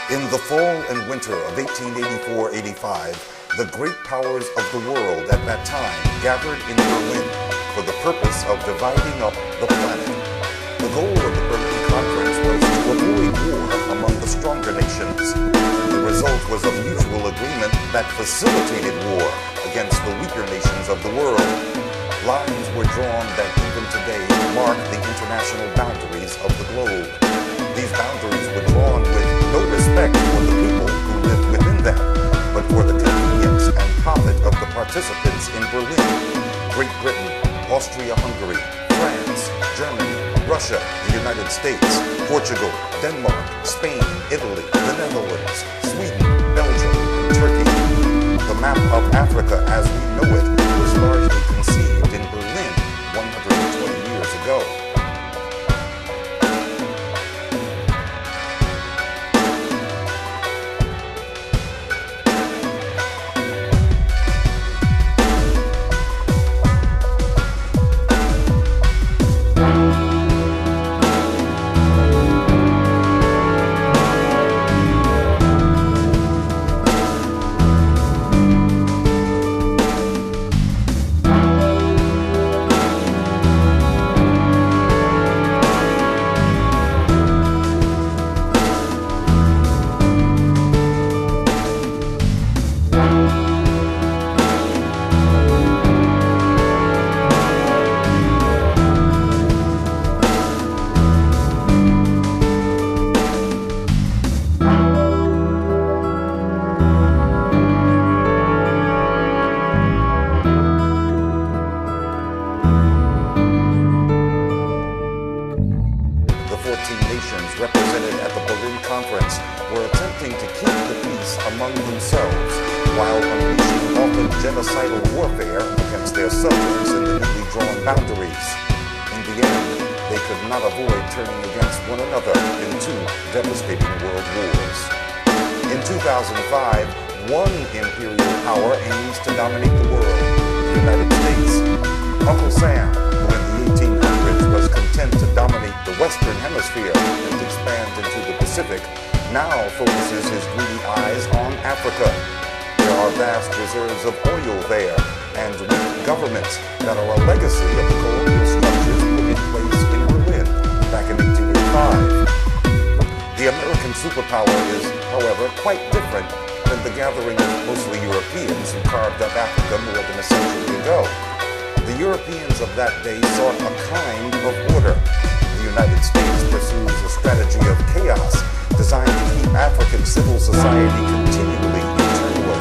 In the fall and winter of 1884-85, the great powers of the world at that time gathered in Berlin for the purpose of dividing up the planet. The goal of the Berlin Conference was to avoid war among the stronger nations. The result was a mutual agreement that facilitated war against the weaker nations of the world. Lines were drawn that even today mark the international boundaries of the globe. These boundaries were drawn with no respect for the people who lived within them, but for the convenience and profit of the participants in Berlin. Great Britain, Austria-Hungary, France, Germany, Russia, the United States, Portugal, Denmark, Spain, Italy, the Netherlands, Sweden, Belgium, and Turkey. The map of Africa as we know it was largely conceived in Berlin 120 years ago. Represented at the Berlin Conference were attempting to keep the peace among themselves while unleashing often genocidal warfare against their subjects in the newly drawn boundaries. In the end, they could not avoid turning against one another in two devastating world wars. In 2005, one imperial power aims to dominate the world, the United States. Uncle Sam, who in the 1800s was content to dominate the Western Hemisphere and expand into the Pacific, now focuses his greedy eyes on Africa. There are vast reserves of oil there and weak governments that are a legacy of the colonial structures put in place in Berlin back in 1885. The American superpower is, however, quite different than the gathering of mostly Europeans who carved up Africa more than a century ago. The Europeans of that day sought a kind of order. The United States pursues a strategy of chaos designed to keep African civil society continually in turmoil.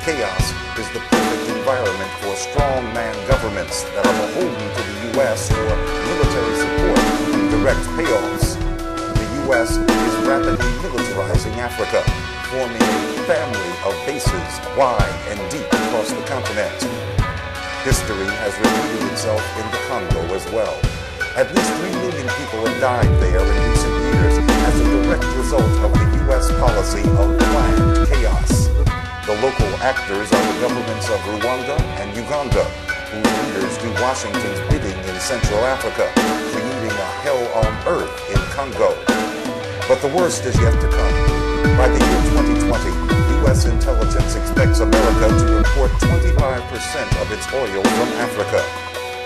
Chaos is the perfect environment for strongman governments that are beholden to the U.S. for military support and direct payoffs. The U.S. is rapidly militarizing Africa, forming a family of bases wide and deep across the continent. History has repeated itself in the Congo as well. At least 3 million people have died there in recent years as a direct result of the U.S. policy of planned chaos. The local actors are the governments of Rwanda and Uganda, whose leaders do Washington's bidding in Central Africa, creating a hell on earth in Congo. But the worst is yet to come. By the year 2020, U.S. intelligence expects America to import 25% of its oil from Africa.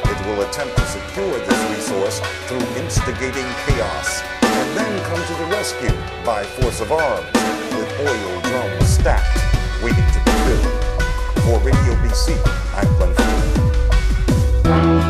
It will attempt to secure this resource through instigating chaos, and then come to the rescue by force of arms, with oil drums stacked, waiting to be filled. For Radio BC, I'm Glenn Ford.